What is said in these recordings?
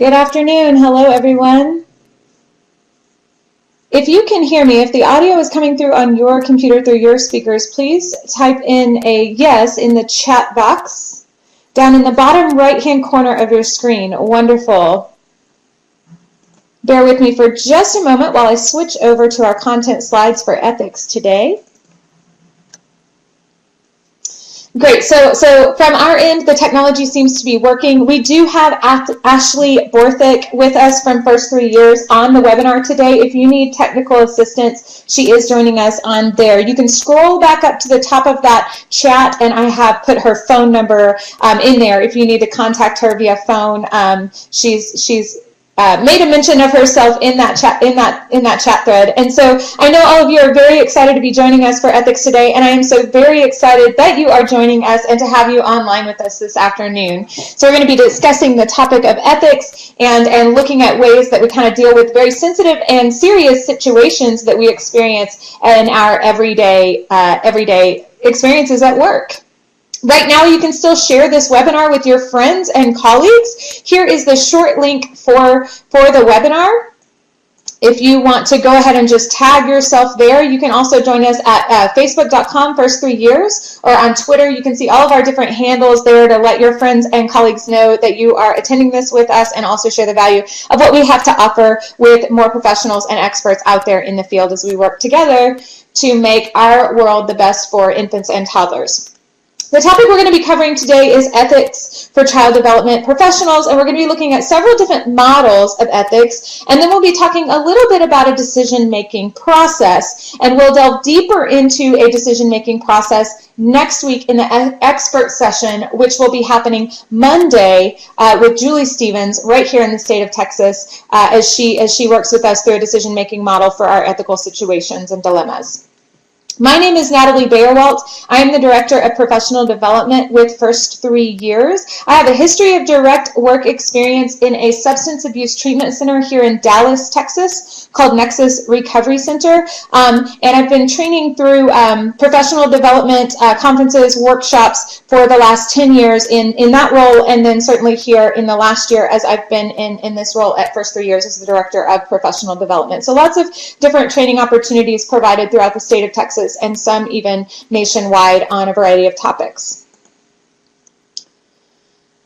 Good afternoon. Hello, everyone. If you can hear me, if the audio is coming through on your computer through your speakers, please type in a yes in the chat box down in the bottom right-hand corner of your screen. Wonderful. Bear with me for just a moment while I switch over to our content slides for ethics today. Great. So from our end, the technology seems to be working. We do have Ashley Borthwick with us from First 3 Years on the webinar today. If you need technical assistance, she is joining us on there. You can scroll back up to the top of that chat, and I have put her phone number in there if you need to contact her via phone. She's made a mention of herself in that chat thread. And so I know all of you are very excited to be joining us for ethics today, and I am so very excited that you are joining us and to have you online with us this afternoon. So we're going to be discussing the topic of ethics and looking at ways that we kind of deal with very sensitive and serious situations that we experience in our everyday experiences at work. Right now, you can still share this webinar with your friends and colleagues. Here is the short link for the webinar. If you want to go ahead and just tag yourself there, you can also join us at facebook.com First 3 Years, or on Twitter. You can see all of our different handles there to let your friends and colleagues know that you are attending this with us, and also share the value of what we have to offer with more professionals and experts out there in the field as we work together to make our world the best for infants and toddlers. The topic we're going to be covering today is ethics for child development professionals, and we're going to be looking at several different models of ethics, and then we'll be talking a little bit about a decision-making process, and we'll delve deeper into a decision-making process next week in the expert session, which will be happening Monday with Julie Stevens right here in the state of Texas as she works with us through a decision-making model for our ethical situations and dilemmas. My name is Natalie Bayerwalt. I am the Director of Professional Development with First 3 Years. I have a history of direct work experience in a substance abuse treatment center here in Dallas, Texas, called Nexus Recovery Center. And I've been training through professional development conferences, workshops for the last 10 years in that role, and then certainly here in the last year as I've been in this role at First 3 Years as the Director of Professional Development. So lots of different training opportunities provided throughout the state of Texas, and some even nationwide on a variety of topics.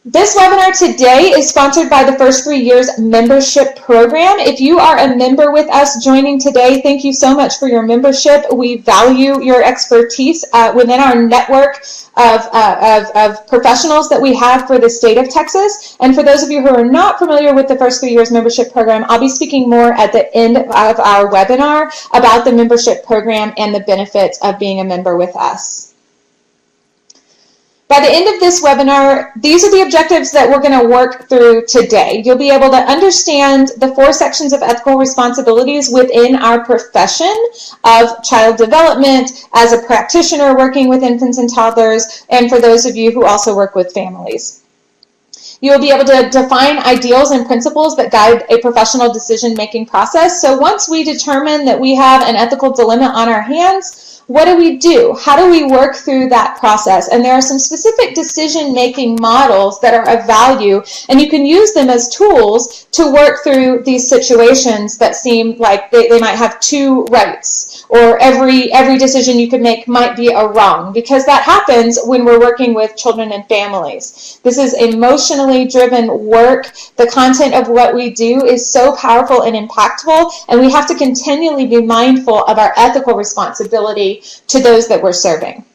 This webinar today is sponsored by the First 3 Years membership program. If you are a member with us joining today, thank you so much for your membership. We value your expertise within our network of professionals that we have for the state of Texas. And for those of you who are not familiar with the First 3 Years membership program, I'll be speaking more at the end of our webinar about the membership program and the benefits of being a member with us. By the end of this webinar, these are the objectives that we're going to work through today. You'll be able to understand the 4 sections of ethical responsibilities within our profession of child development as a practitioner working with infants and toddlers, and for those of you who also work with families. You'll be able to define ideals and principles that guide a professional decision-making process. So once we determine that we have an ethical dilemma on our hands, what do we do? How do we work through that process? And there are some specific decision-making models that are of value, and you can use them as tools to work through these situations that seem like they might have 2 rights, or every decision you could make might be a wrong, because that happens when we're working with children and families. This is emotionally driven work. The content of what we do is so powerful and impactful, and we have to continually be mindful of our ethical responsibility to those that we're serving.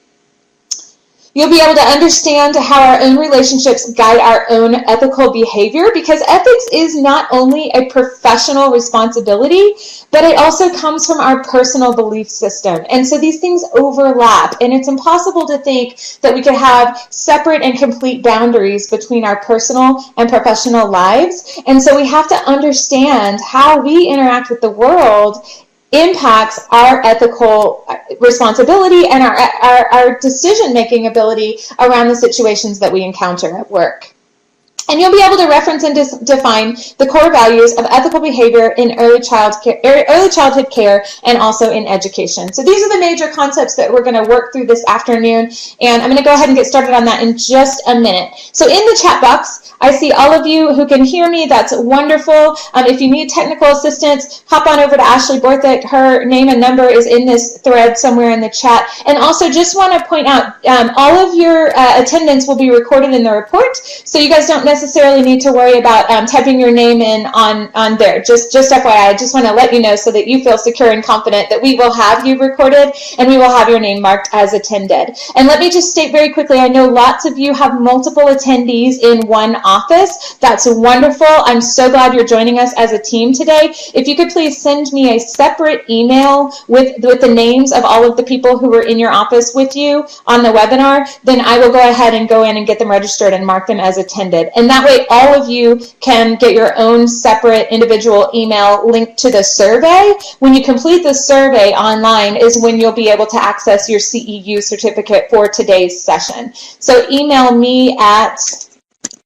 You'll be able to understand how our own relationships guide our own ethical behavior, because ethics is not only a professional responsibility, but it also comes from our personal belief system. And so these things overlap, and it's impossible to think that we could have separate and complete boundaries between our personal and professional lives. And so we have to understand how we interact with the world impacts our ethical responsibility and our decision-making ability around the situations that we encounter at work. And you'll be able to reference and define the core values of ethical behavior in early childhood care and also in education. So these are the major concepts that we're going to work through this afternoon, and I'm going to go ahead and get started on that in just a minute. So in the chat box, I see all of you who can hear me. That's wonderful. If you need technical assistance, hop on over to Ashley Borthwick. Her name and number is in this thread somewhere in the chat. And also just want to point out, all of your attendance will be recorded in the report, so you guys don't necessarily need to worry about typing your name in on there. Just FYI, I just want to let you know so that you feel secure and confident that we will have you recorded and we will have your name marked as attended. And let me just state very quickly, I know lots of you have multiple attendees in one office. That's wonderful. I'm so glad you're joining us as a team today. If you could please send me a separate email with the names of all of the people who were in your office with you on the webinar, then I will go ahead and go in and get them registered and mark them as attended. And that way all of you can get your own separate individual email linked to the survey. When you complete the survey online is when you'll be able to access your CEU certificate for today's session. So email me at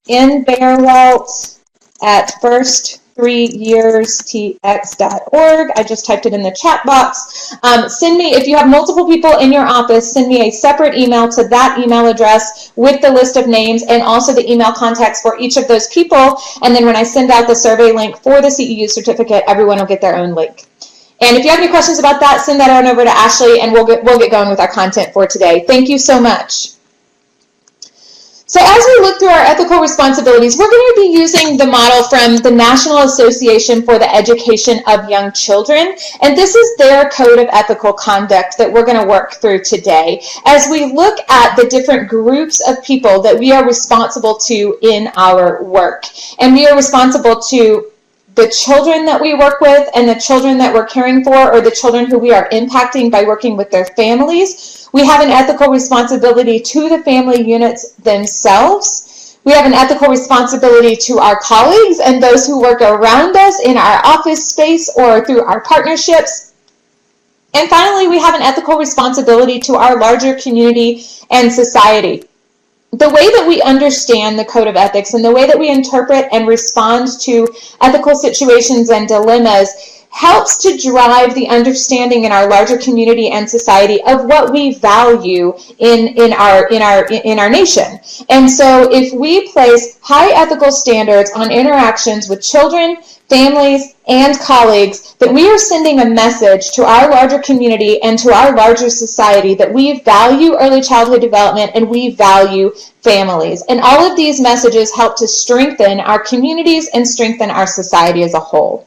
nbearwalt@first3yearstx.org. I just typed it in the chat box. Send me, if you have multiple people in your office, send me a separate email to that email address with the list of names and also the email contacts for each of those people. And then when I send out the survey link for the CEU certificate, everyone will get their own link. And if you have any questions about that, send that on over to Ashley and we'll get going with our content for today. Thank you so much. So as we look through our ethical responsibilities, we're going to be using the model from the National Association for the Education of Young Children, and this is their code of ethical conduct that we're going to work through today as we look at the different groups of people that we are responsible to in our work. And we are responsible to the children that we work with and the children that we're caring for, or the children who we are impacting by working with their families. We have an ethical responsibility to the family units themselves. We have an ethical responsibility to our colleagues and those who work around us in our office space or through our partnerships. And finally, we have an ethical responsibility to our larger community and society. The way that we understand the code of ethics and the way that we interpret and respond to ethical situations and dilemmas helps to drive the understanding in our larger community and society of what we value in our nation. And so if we place high ethical standards on interactions with children, families, and colleagues, that we are sending a message to our larger community and to our larger society that we value early childhood development and we value families. And all of these messages help to strengthen our communities and strengthen our society as a whole.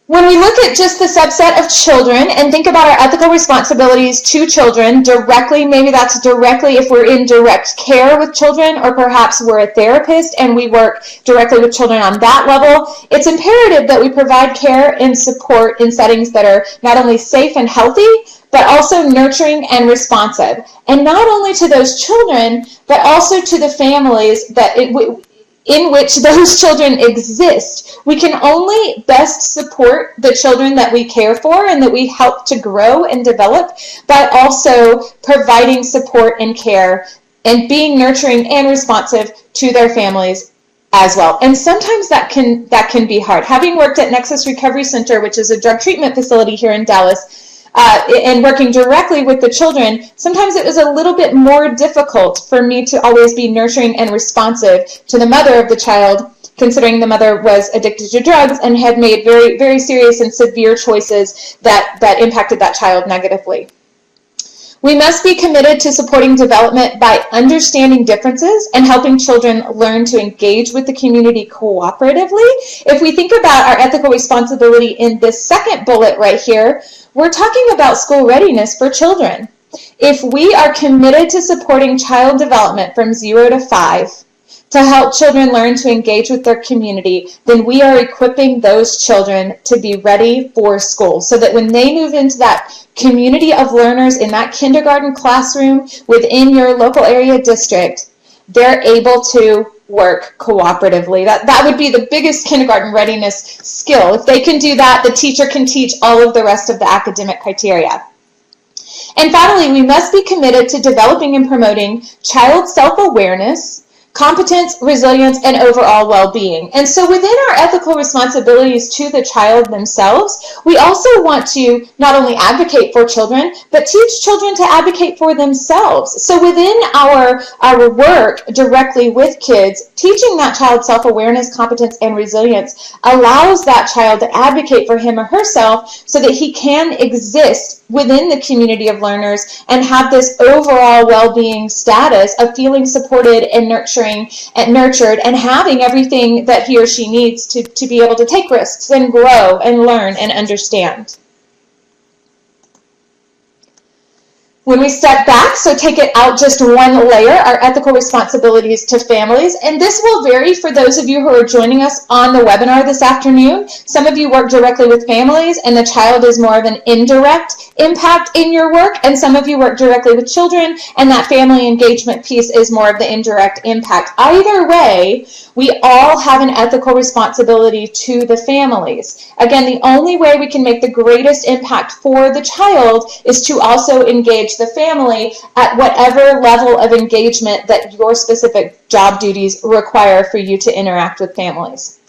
When we look at just the subset of children and think about our ethical responsibilities to children directly, maybe that's directly if we're in direct care with children, or perhaps we're a therapist and we work directly with children on that level, it's imperative that we provide care and support in settings that are not only safe and healthy, but also nurturing and responsive. And not only to those children, but also to the families that in which those children exist. We can only best support the children that we care for and that we help to grow and develop by also providing support and care and being nurturing and responsive to their families as well. And sometimes that can be hard. Having worked at Nexus Recovery Center, which is a drug treatment facility here in Dallas, and working directly with the children, sometimes it was a little bit more difficult for me to always be nurturing and responsive to the mother of the child, considering the mother was addicted to drugs and had made very, very serious and severe choices that impacted that child negatively. We must be committed to supporting development by understanding differences and helping children learn to engage with the community cooperatively. If we think about our ethical responsibility in this second bullet right here, we're talking about school readiness for children. If we are committed to supporting child development from 0 to 5 to help children learn to engage with their community, then we are equipping those children to be ready for school so that when they move into that community of learners in that kindergarten classroom within your local area district, they're able to work cooperatively. That would be the biggest kindergarten readiness skill. If they can do that, the teacher can teach all of the rest of the academic criteria. And finally, we must be committed to developing and promoting child self-awareness, competence, resilience, and overall well-being. And so within our ethical responsibilities to the child themselves, we also want to not only advocate for children, but teach children to advocate for themselves. So within our work directly with kids, teaching that child self-awareness, competence, and resilience allows that child to advocate for him or herself so that he can exist within the community of learners and have this overall well-being status of feeling supported and nurtured and having everything that he or she needs to be able to take risks and grow and learn and understand. When we step back, so take it out just one layer, our ethical responsibilities to families, and this will vary for those of you who are joining us on the webinar this afternoon. Some of you work directly with families and the child is more of an indirect impact in your work, and some of you work directly with children and that family engagement piece is more of the indirect impact. Either way, we all have an ethical responsibility to the families. Again, the only way we can make the greatest impact for the child is to also engage the family at whatever level of engagement that your specific job duties require for you to interact with families.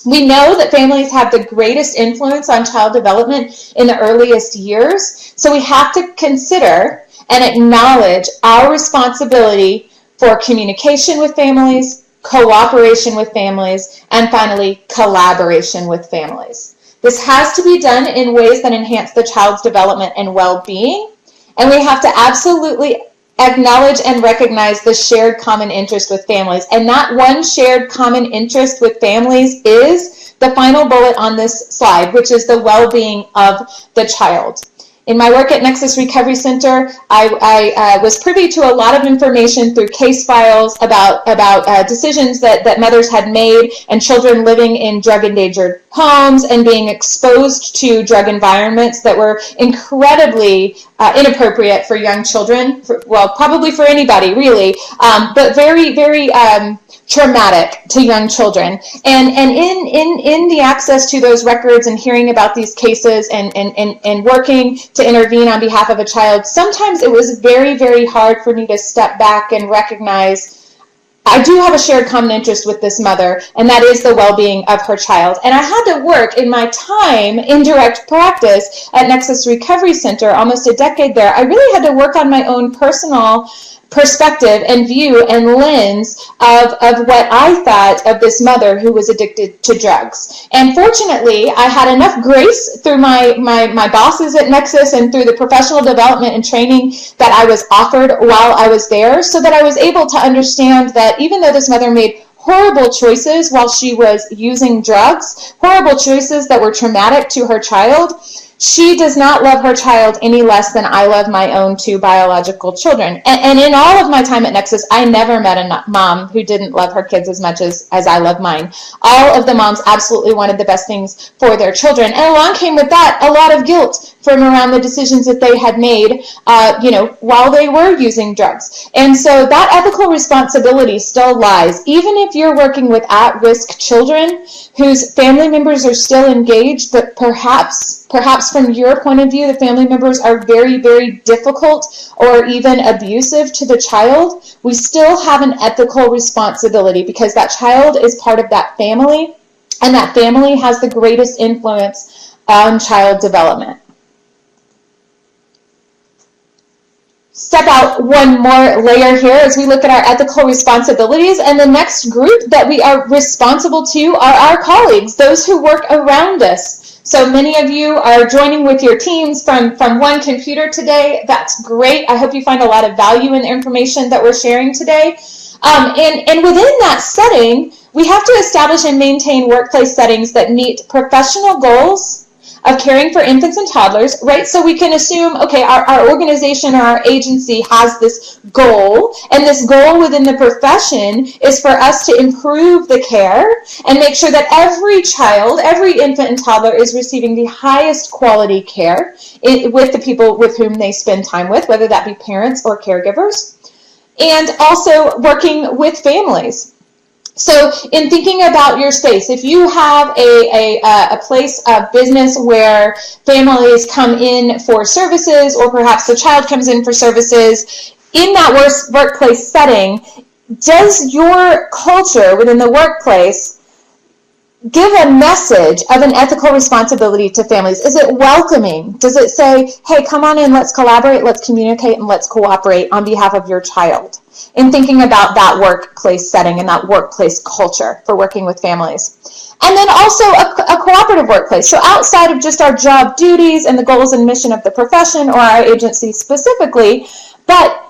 We know that families have the greatest influence on child development in the earliest years, so we have to consider and acknowledge our responsibility for communication with families, cooperation with families, and finally, collaboration with families. This has to be done in ways that enhance the child's development and well-being, and we have to absolutely acknowledge and recognize the shared common interest with families. And that one shared common interest with families is the final bullet on this slide, which is the well-being of the child. In my work at Nexus Recovery Center, I was privy to a lot of information through case files about decisions that mothers had made and children living in drug-endangered homes and being exposed to drug environments that were incredibly inappropriate for young children, probably for anybody really, but very, very traumatic to young children. And in the access to those records and hearing about these cases and working to intervene on behalf of a child, sometimes it was very, very hard for me to step back and recognize I do have a shared common interest with this mother, and that is the well-being of her child. And I had to work in my time in direct practice at Nexus Recovery Center, almost a decade there. I really had to work on my own personal perspective and view and lens of what I thought of this mother who was addicted to drugs. And fortunately, I had enough grace through my bosses at Nexus and through the professional development and training that I was offered while I was there, so that I was able to understand that even though this mother made horrible choices while she was using drugs, horrible choices that were traumatic to her child, she does not love her child any less than I love my own two biological children. And in all of my time at Nexus, I never met a mom who didn't love her kids as much as I love mine. All of the moms absolutely wanted the best things for their children. And along came with that a lot of guilt from around the decisions that they had made, while they were using drugs. And so that ethical responsibility still lies, even if you're working with at-risk children whose family members are still engaged, but perhaps from your point of view, the family members are very, very difficult or even abusive to the child. We still have an ethical responsibility because that child is part of that family, and that family has the greatest influence on child development. Step out one more layer here as we look at our ethical responsibilities, and the next group that we are responsible to are our colleagues, those who work around us. So many of you are joining with your teams from one computer today. That's great. I hope you find a lot of value in the information that we're sharing today. And within that setting, we have to establish and maintain workplace settings that meet professional goals of caring for infants and toddlers, right? So we can assume, okay, our organization or our agency has this goal, and this goal within the profession is for us to improve the care and make sure that every child, every infant and toddler is receiving the highest quality care with the people with whom they spend time with, whether that be parents or caregivers, and also working with families. So in thinking about your space, if you have a place of business where families come in for services, or perhaps the child comes in for services, in that workplace setting, does your culture within the workplace give a message of an ethical responsibility to families? Is it welcoming? Does it say, hey, come on in, let's collaborate, let's communicate, and let's cooperate on behalf of your child? In thinking about that workplace setting and that workplace culture for working with families. And then also a cooperative workplace. So outside of just our job duties and the goals and mission of the profession or our agency specifically, but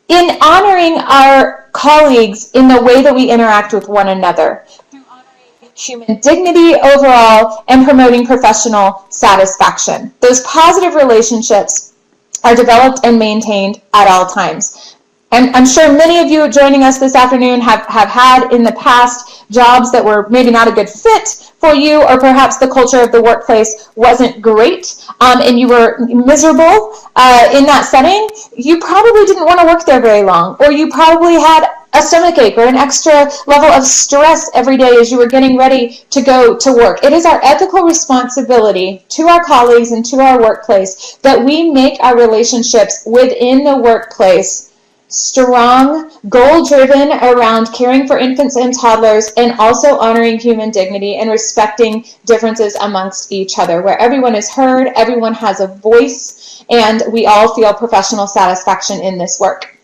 in honoring our colleagues in the way that we interact with one another, through honoring human dignity overall and promoting professional satisfaction. Those positive relationships are developed and maintained at all times. And I'm sure many of you joining us this afternoon have had in the past jobs that were maybe not a good fit for you, or perhaps the culture of the workplace wasn't great, and you were miserable in that setting. You probably didn't want to work there very long, or you probably had a stomachache or an extra level of stress every day as you were getting ready to go to work. It is our ethical responsibility to our colleagues and to our workplace that we make our relationships within the workplace strong, goal-driven around caring for infants and toddlers, and also honoring human dignity and respecting differences amongst each other, where everyone is heard, everyone has a voice, and we all feel professional satisfaction in this work.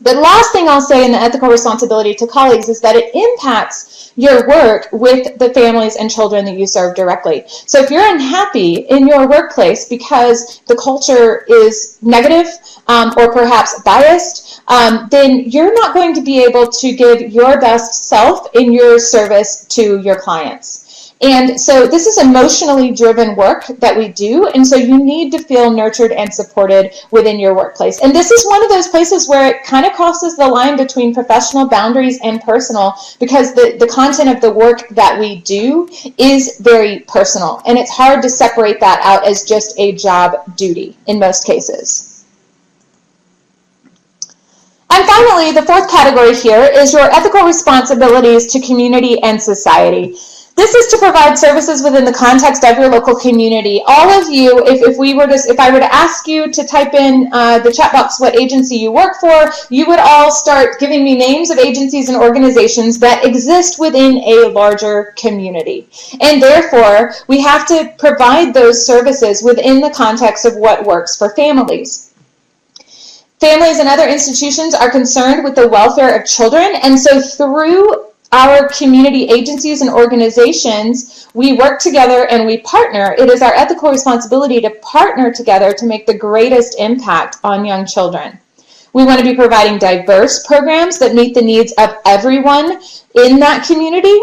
The last thing I'll say in the ethical responsibility to colleagues is that it impacts your work with the families and children that you serve directly. So if you're unhappy in your workplace because the culture is negative or perhaps biased, then you're not going to be able to give your best self in your service to your clients. And so this is emotionally driven work that we do, and so you need to feel nurtured and supported within your workplace. And this is one of those places where it kind of crosses the line between professional boundaries and personal, because the content of the work that we do is very personal, and it's hard to separate that out as just a job duty in most cases. And finally, the fourth category here is your ethical responsibilities to community and society. This is to provide services within the context of your local community. All of you, if I were to ask you to type in the chat box what agency you work for, you would all start giving me names of agencies and organizations that exist within a larger community. And therefore, we have to provide those services within the context of what works for families. Families and other institutions are concerned with the welfare of children, and so through our community agencies and organizations, we work together and we partner. It is our ethical responsibility to partner together to make the greatest impact on young children. We want to be providing diverse programs that meet the needs of everyone in that community.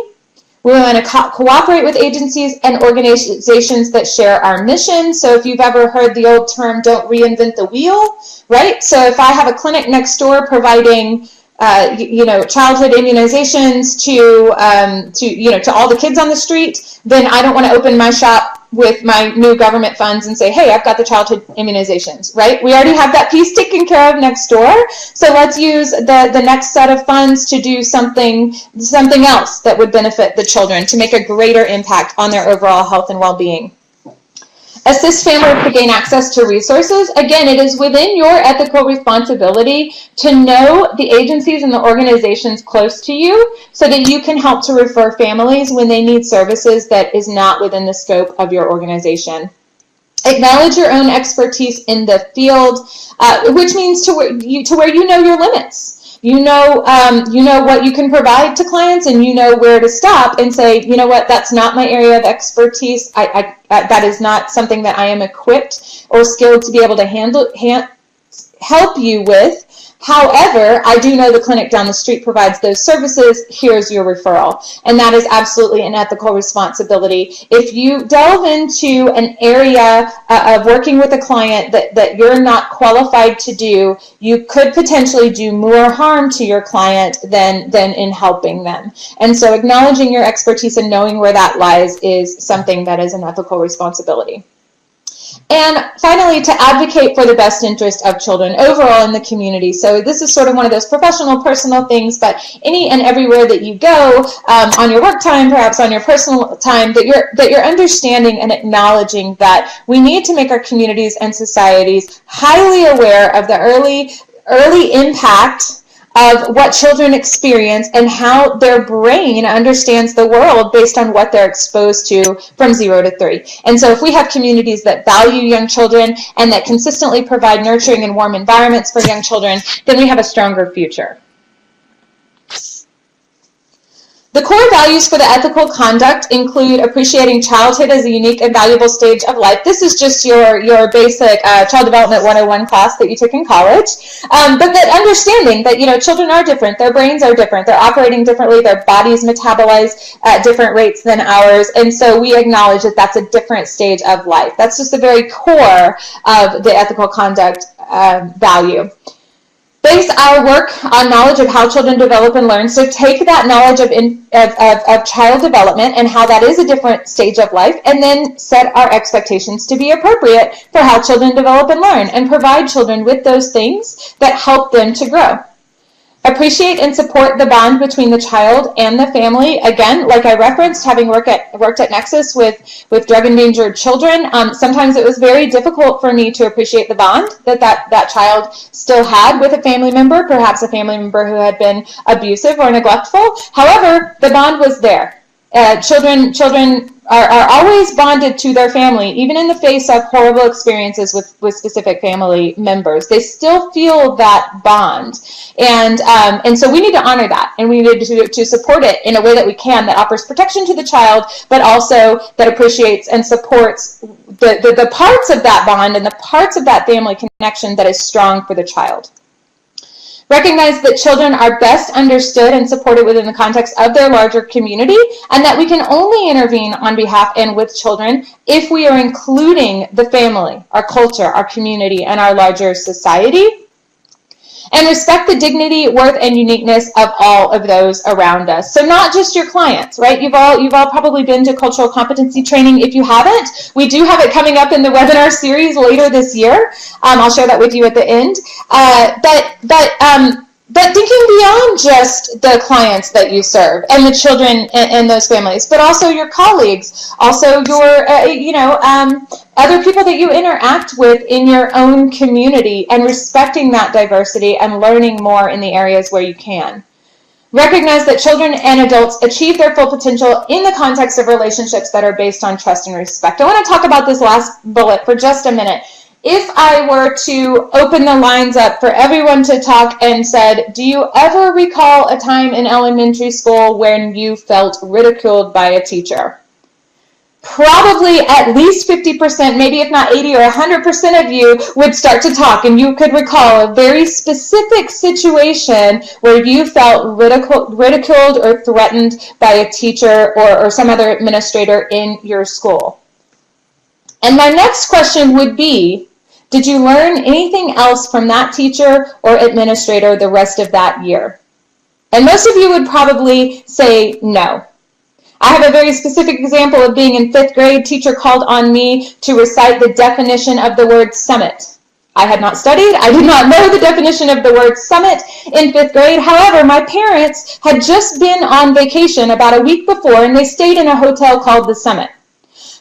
We want to cooperate with agencies and organizations that share our mission. So if you've ever heard the old term, don't reinvent the wheel, right? So if I have a clinic next door providing childhood immunizations to all the kids on the street, then I don't want to open my shop with my new government funds and say, hey, I've got the childhood immunizations, right? We already have that piece taken care of next door. So let's use the next set of funds to do something else that would benefit the children to make a greater impact on their overall health and well-being. Assist families to gain access to resources. Again, it is within your ethical responsibility to know the agencies and the organizations close to you so that you can help to refer families when they need services that is not within the scope of your organization. Acknowledge your own expertise in the field, which means to where you know your limits. You know what you can provide to clients, and you know where to stop and say, you know what, that's not my area of expertise. That is not something that I am equipped or skilled to be able to help you with. However, I do know the clinic down the street provides those services. Here's your referral. And that is absolutely an ethical responsibility. If you delve into an area of working with a client that you're not qualified to do, you could potentially do more harm to your client than in helping them. And so acknowledging your expertise and knowing where that lies is something that is an ethical responsibility. And finally, to advocate for the best interest of children overall in the community. So this is sort of one of those professional, personal things, but any and everywhere that you go, on your work time, perhaps on your personal time, that you're understanding and acknowledging that we need to make our communities and societies highly aware of the early impact of what children experience and how their brain understands the world based on what they're exposed to from 0 to 3. And so if we have communities that value young children and that consistently provide nurturing and warm environments for young children, then we have a stronger future. The core values for the ethical conduct include appreciating childhood as a unique and valuable stage of life. This is just your basic Child Development 101 class that you took in college. But that understanding that, children are different, their brains are different, they're operating differently, their bodies metabolize at different rates than ours, and so we acknowledge that that's a different stage of life. That's just the very core of the ethical conduct value. Base our work on knowledge of how children develop and learn. So take that knowledge of child development and how that is a different stage of life, and then set our expectations to be appropriate for how children develop and learn, and provide children with those things that help them to grow. Appreciate and support the bond between the child and the family. Again, like I referenced, having worked at Nexus with drug-endangered children, sometimes it was very difficult for me to appreciate the bond that child still had with a family member, perhaps a family member who had been abusive or neglectful. However, the bond was there. Children are always bonded to their family, even in the face of horrible experiences with specific family members. They still feel that bond. And so we need to honor that, and we need to support it in a way that we can, that offers protection to the child, but also that appreciates and supports the parts of that bond and the parts of that family connection that is strong for the child. Recognize that children are best understood and supported within the context of their larger community, and that we can only intervene on behalf and with children if we are including the family, our culture, our community, and our larger society. And respect the dignity, worth, and uniqueness of all of those around us. So not just your clients, right? You've all probably been to cultural competency training. If you haven't, we do have it coming up in the webinar series later this year. I'll share that with you at the end. But thinking beyond just the clients that you serve and the children and those families, but also your colleagues, also your, other people that you interact with in your own community, and respecting that diversity and learning more in the areas where you can. Recognize that children and adults achieve their full potential in the context of relationships that are based on trust and respect. I want to talk about this last bullet for just a minute. If I were to open the lines up for everyone to talk and said, do you ever recall a time in elementary school when you felt ridiculed by a teacher? Probably at least 50%, maybe if not 80 or 100% of you would start to talk, and you could recall a very specific situation where you felt ridiculed or threatened by a teacher or some other administrator in your school. And my next question would be, did you learn anything else from that teacher or administrator the rest of that year? And most of you would probably say no. I have a very specific example of being in 5th grade. Teacher called on me to recite the definition of the word summit. I had not studied. I did not know the definition of the word summit in 5th grade. However, my parents had just been on vacation about a week before, and they stayed in a hotel called the Summit.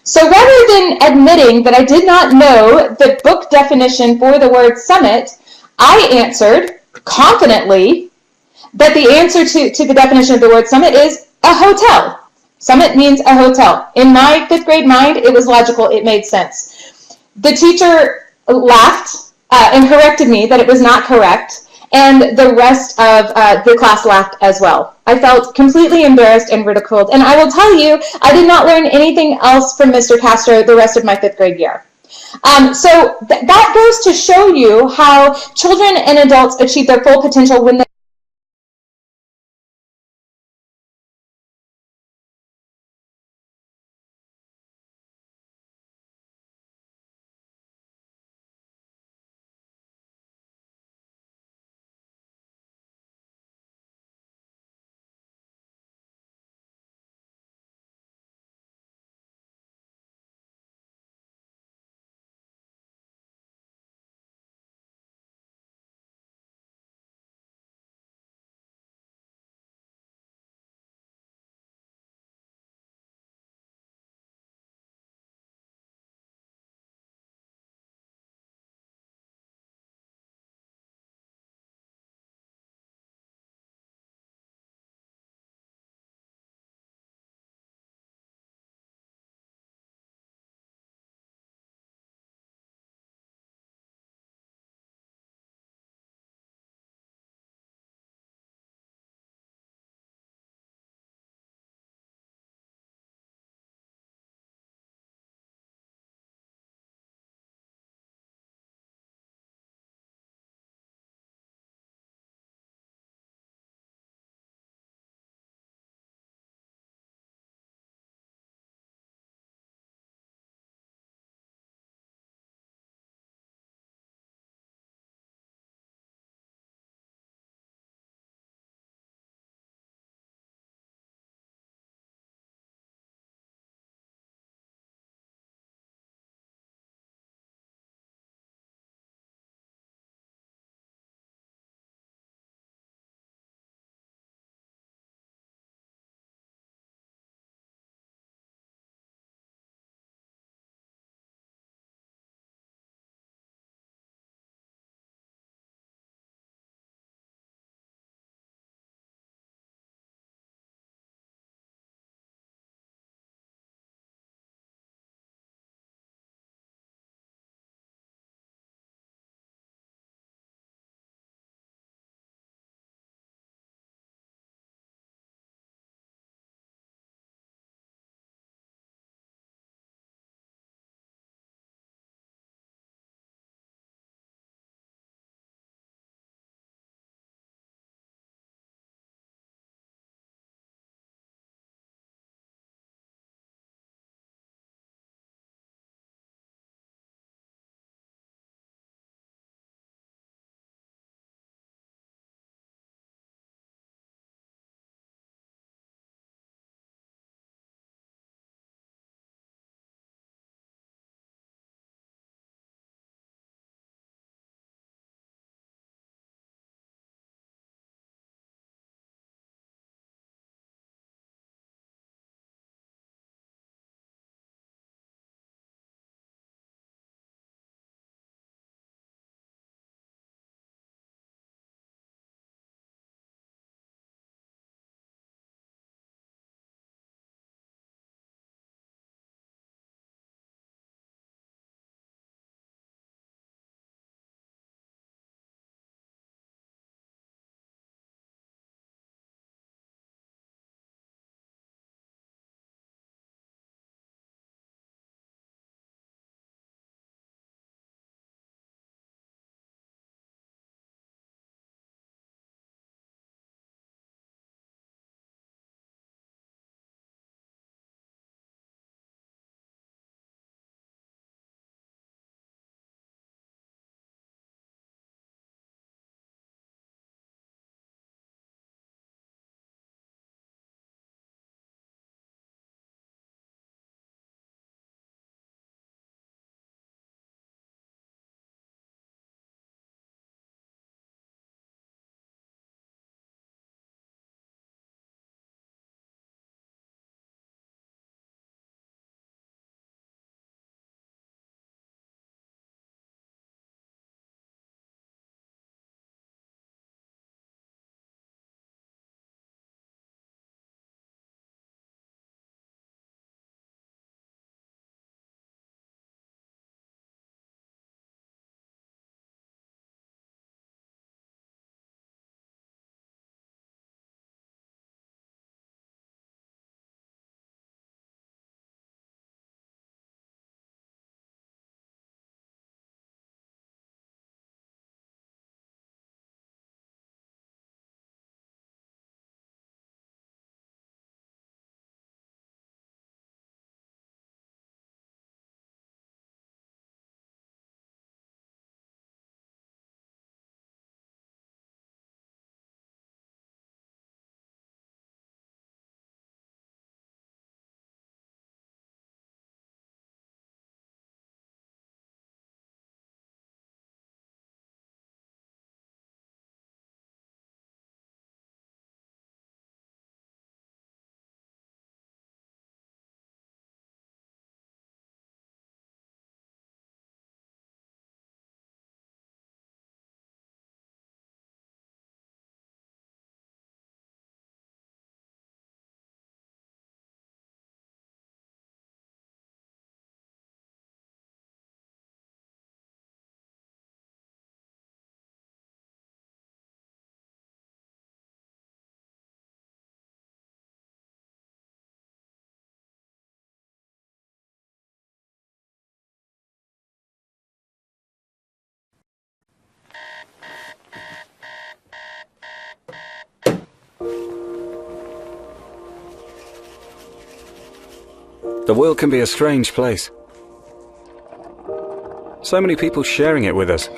So rather than admitting that I did not know the book definition for the word summit, I answered confidently that the answer to the definition of the word summit is a hotel. Summit means a hotel. In my 5th grade mind, it was logical. It made sense. The teacher laughed and corrected me that it was not correct, and the rest of the class laughed as well. I felt completely embarrassed and ridiculed, and I will tell you, I did not learn anything else from Mr. Castro the rest of my 5th grade year. So that goes to show you how children and adults achieve their full potential when they The world can be a strange place. So many people sharing it with us.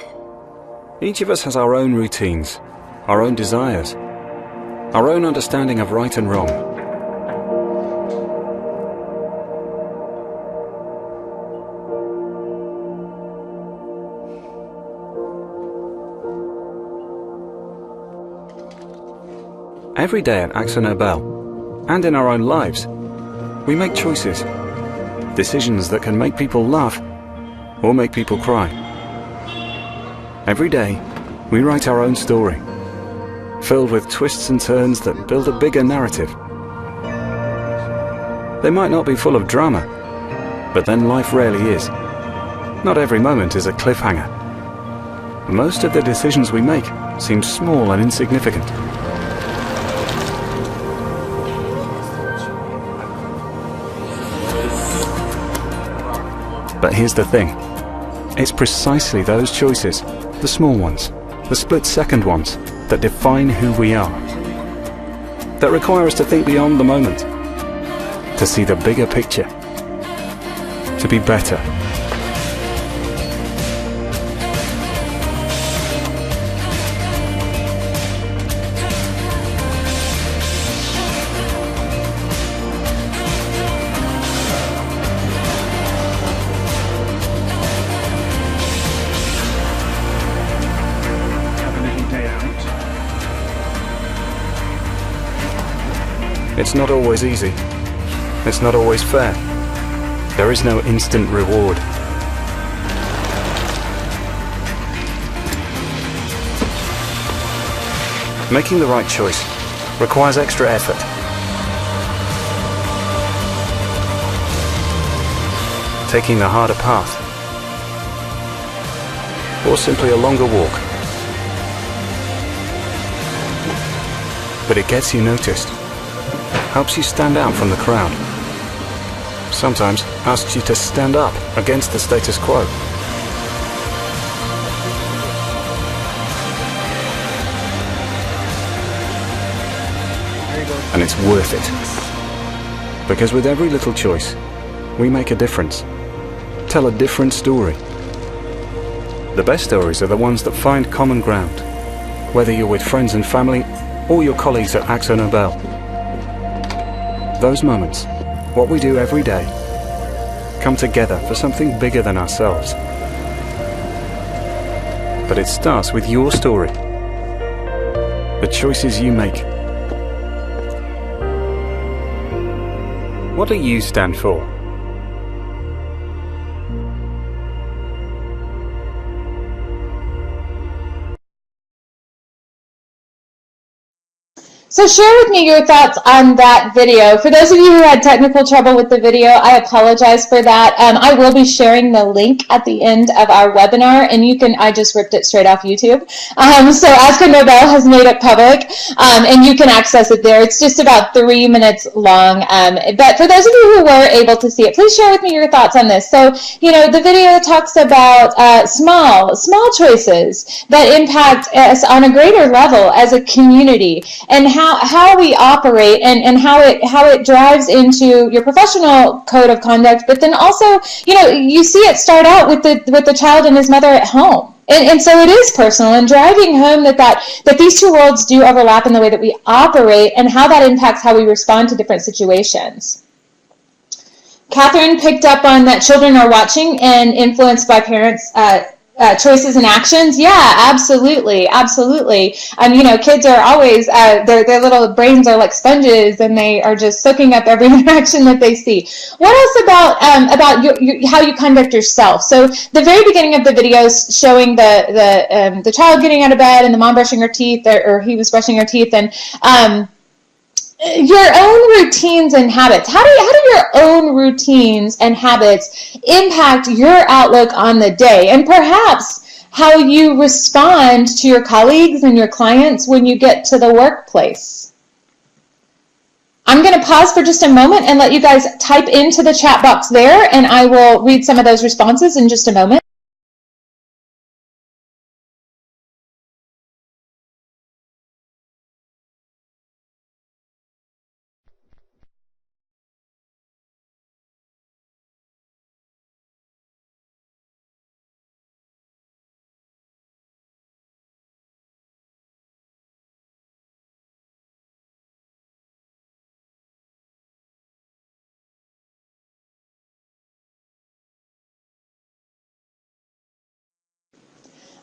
Each of us has our own routines, our own desires, our own understanding of right and wrong. Every day at AkzoNobel, and in our own lives, we make choices, decisions that can make people laugh or make people cry. Every day, we write our own story, filled with twists and turns that build a bigger narrative. They might not be full of drama, but then life rarely is. Not every moment is a cliffhanger. Most of the decisions we make seem small and insignificant. But here's the thing. It's precisely those choices, the small ones, the split-second ones, that define who we are. That require us to think beyond the moment, to see the bigger picture, to be better. It's not always easy. It's not always fair. There is no instant reward. Making the right choice requires extra effort. Taking the harder path, or simply a longer walk. But it gets you noticed. Helps you stand out from the crowd. Sometimes asks you to stand up against the status quo. And it's worth it. Because with every little choice, we make a difference. Tell a different story. The best stories are the ones that find common ground, whether you're with friends and family or your colleagues at AkzoNobel. Those moments, what we do every day, come together for something bigger than ourselves. But it starts with your story, the choices you make. What do you stand for? So share with me your thoughts on that video. For those of you who had technical trouble with the video, I apologize for that. I will be sharing the link at the end of our webinar, and I just ripped it straight off YouTube. So AkzoNobel has made it public, and you can access it there. It's just about 3 minutes long. But for those of you who were able to see it, please share with me your thoughts on this. So, the video talks about small choices that impact us on a greater level as a community, and how we operate and how it drives into your professional code of conduct, but then also, you see it start out with the child and his mother at home. And so it is personal, and driving home that these two worlds do overlap in the way that we operate and how that impacts how we respond to different situations. Catherine picked up on that children are watching and influenced by parents' choices and actions. Yeah, absolutely. Kids are always, their little brains are like sponges, and they are just soaking up every interaction that they see. What else about how you conduct yourself? So the very beginning of the video is showing the child getting out of bed and the mom brushing her teeth, or he was brushing her teeth, and your own routines and habits. How do your own routines and habits impact your outlook on the day, and perhaps how you respond to your colleagues and your clients when you get to the workplace? I'm going to pause for just a moment and let you guys type into the chat box there, and I will read some of those responses in just a moment.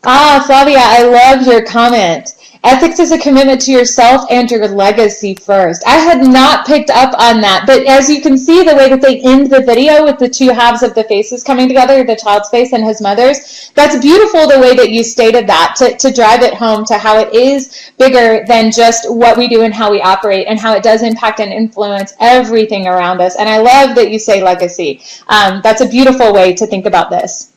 Ah, Flavia, I love your comment. Ethics is a commitment to yourself and your legacy first. I had not picked up on that, but as you can see, the way that they end the video with the two halves of the faces coming together, the child's face and his mother's, that's beautiful the way that you stated that, to drive it home to how it is bigger than just what we do and how we operate, and how it does impact and influence everything around us. And I love that you say legacy. That's a beautiful way to think about this.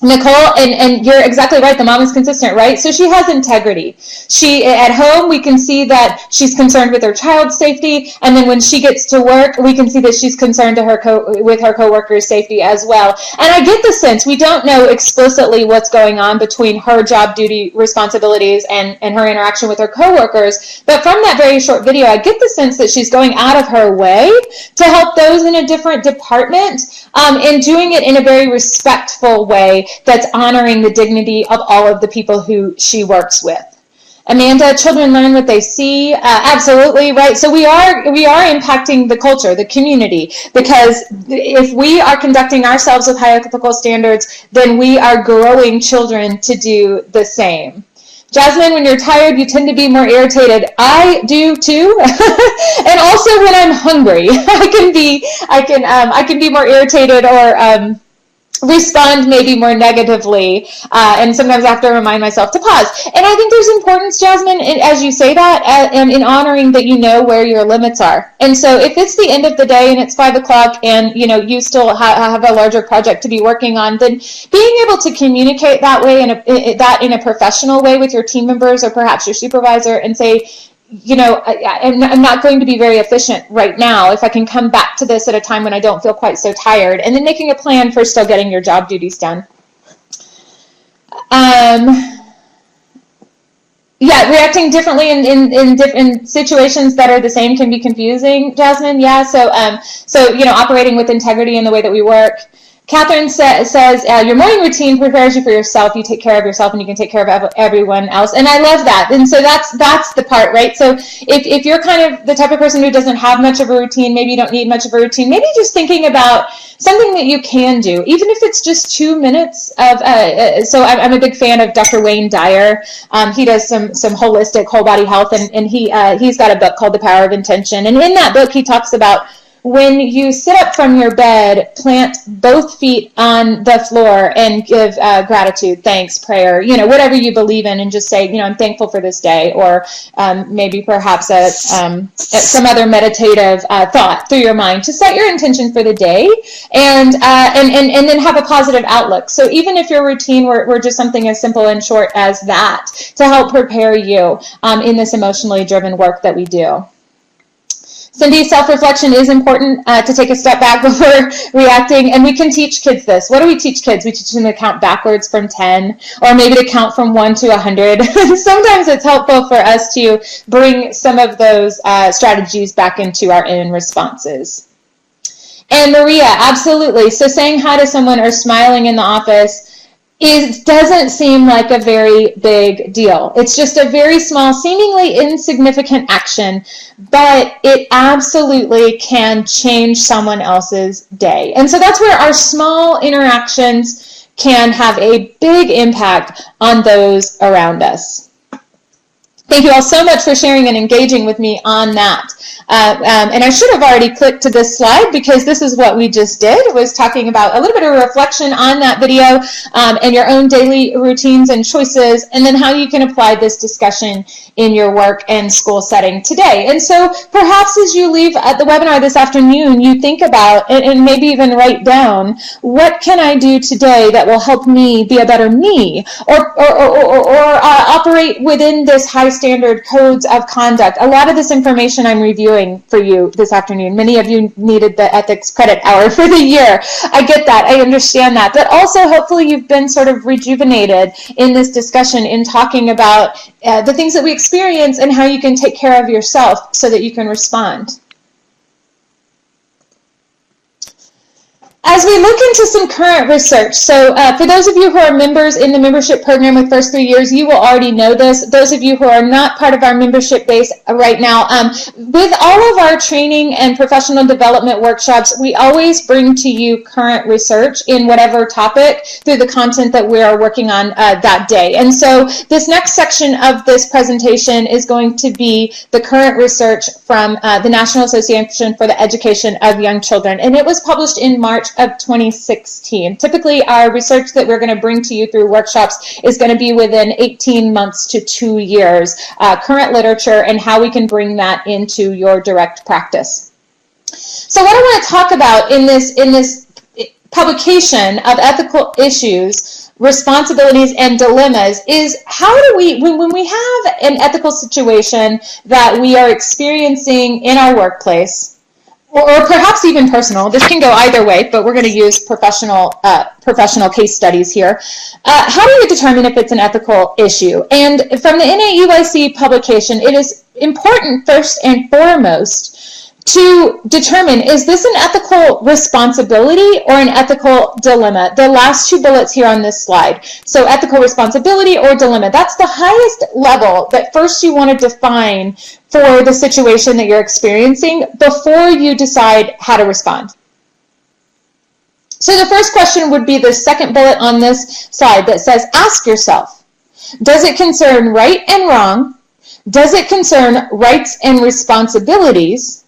Nicole, and you're exactly right, the mom is consistent, right? So she has integrity. She, at home, we can see that she's concerned with her child's safety, and then when she gets to work, we can see that she's concerned with her coworkers' safety as well. And I get the sense, we don't know explicitly what's going on between her job duty responsibilities and her interaction with her coworkers, but from that very short video, I get the sense that she's going out of her way to help those in a different department, and doing it in a very respectful way that's honoring the dignity of all of the people who she works with. Amanda, children learn what they see. Absolutely, right. So we are impacting the culture, the community, because if we are conducting ourselves with high ethical standards, then we are growing children to do the same. Jasmine, when you're tired, you tend to be more irritated. I do too. And also when I'm hungry, I can be more irritated or respond maybe more negatively, and sometimes I have to remind myself to pause. And I think there's importance, Jasmine, as you say that, and in honoring that you know where your limits are. And so if it's the end of the day and it's 5 o'clock and you still have a larger project to be working on, then being able to communicate that way in a professional way with your team members or perhaps your supervisor and say, I'm not going to be very efficient right now. If I can come back to this at a time when I don't feel quite so tired, and then making a plan for still getting your job duties done. Yeah, reacting differently in situations that are the same can be confusing, Jasmine. Yeah, so operating with integrity in the way that we work. Catherine says, your morning routine prepares you for yourself. You take care of yourself and you can take care of everyone else. And I love that. And so that's the part, right? So if you're kind of the type of person who doesn't have much of a routine, maybe you don't need much of a routine, maybe just thinking about something that you can do, even if it's just 2 minutes of, so I'm a big fan of Dr. Wayne Dyer. He does some holistic whole body health, and he's got a book called The Power of Intention. And in that book, he talks about when you sit up from your bed, plant both feet on the floor and give gratitude, thanks, prayer, whatever you believe in, and just say, I'm thankful for this day, or maybe perhaps some other meditative thought through your mind to set your intention for the day, and then have a positive outlook. So even if your routine were just something as simple and short as that, to help prepare you in this emotionally driven work that we do. Cindy, self-reflection is important to take a step back before reacting, and we can teach kids this. What do we teach kids? We teach them to count backwards from 10, or maybe to count from 1 to 100. Sometimes it's helpful for us to bring some of those strategies back into our own responses. And Maria, absolutely. So saying hi to someone or smiling in the office doesn't seem like a very big deal. It's just a very small, seemingly insignificant action, but it absolutely can change someone else's day. And so that's where our small interactions can have a big impact on those around us. Thank you all so much for sharing and engaging with me on that. And I should have already clicked to this slide, because this is what we just did. It was talking about a little bit of a reflection on that video, and your own daily routines and choices, and then how you can apply this discussion in your work and school setting today. And so perhaps as you leave the webinar this afternoon, you think about, and maybe even write down, what can I do today that will help me be a better me, or operate within this high standard codes of conduct. A lot of this information I'm reviewing for you this afternoon. Many of you needed the ethics credit hour for the year. I get that. I understand that. But also, hopefully, you've been sort of rejuvenated in this discussion in talking about the things that we experience and how you can take care of yourself so that you can respond. As we look into some current research, so for those of you who are members in the membership program with First 3 Years, you will already know this. Those of you who are not part of our membership base right now, with all of our training and professional development workshops, we always bring to you current research in whatever topic through the content that we are working on that day. And so this next section of this presentation is going to be the current research from the National Association for the Education of Young Children, and it was published in March of 2016. Typically, our research that we're going to bring to you through workshops is going to be within 18 months to 2 years, current literature and how we can bring that into your direct practice. So what I want to talk about in this publication of ethical issues, responsibilities, and dilemmas is how do we, when we have an ethical situation that we are experiencing in our workplace, or perhaps even personal. This can go either way, but we're going to use professional case studies here. How do you determine if it's an ethical issue? And from the NAEYC publication, it is important first and foremost to determine, is this an ethical responsibility or an ethical dilemma? The last two bullets here on this slide. So ethical responsibility or dilemma, that's the highest level that first you want to define for the situation that you're experiencing before you decide how to respond. So the first question would be the second bullet on this slide that says, ask yourself, does it concern right and wrong? Does it concern rights and responsibilities?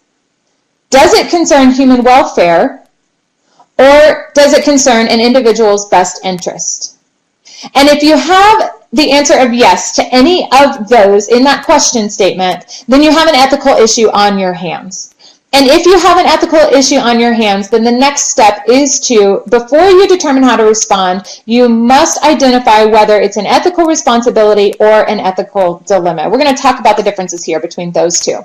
Does it concern human welfare, or does it concern an individual's best interest? And if you have the answer of yes to any of those in that question statement, then you have an ethical issue on your hands. And if you have an ethical issue on your hands, then the next step is to, before you determine how to respond, you must identify whether it's an ethical responsibility or an ethical dilemma. We're going to talk about the differences here between those two.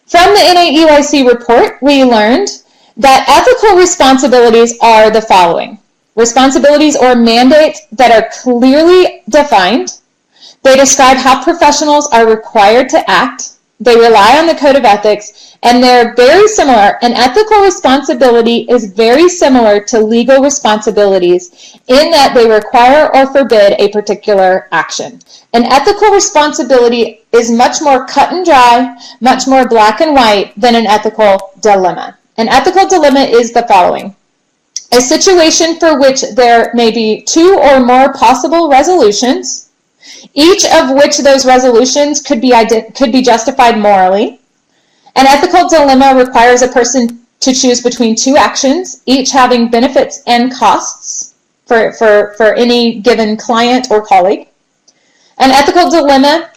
From the NAEYC report, we learned that ethical responsibilities are the following. Responsibilities or mandates that are clearly defined. They describe how professionals are required to act. They rely on the code of ethics, and they're very similar. An ethical responsibility is very similar to legal responsibilities in that they require or forbid a particular action. An ethical responsibility is much more cut and dry, much more black and white than an ethical dilemma. An ethical dilemma is the following. A situation for which there may be two or more possible resolutions, each of which those resolutions could be justified morally. An ethical dilemma requires a person to choose between two actions, each having benefits and costs for any given client or colleague. An ethical dilemma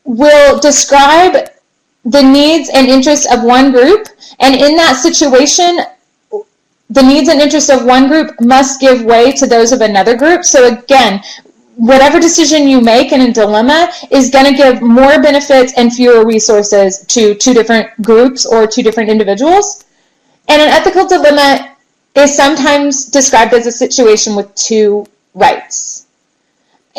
will describe the needs and interests of one group, and in that situation, the needs and interests of one group must give way to those of another group. So again, whatever decision you make in a dilemma is going to give more benefits and fewer resources to two different groups or two different individuals. And an ethical dilemma is sometimes described as a situation with two rights.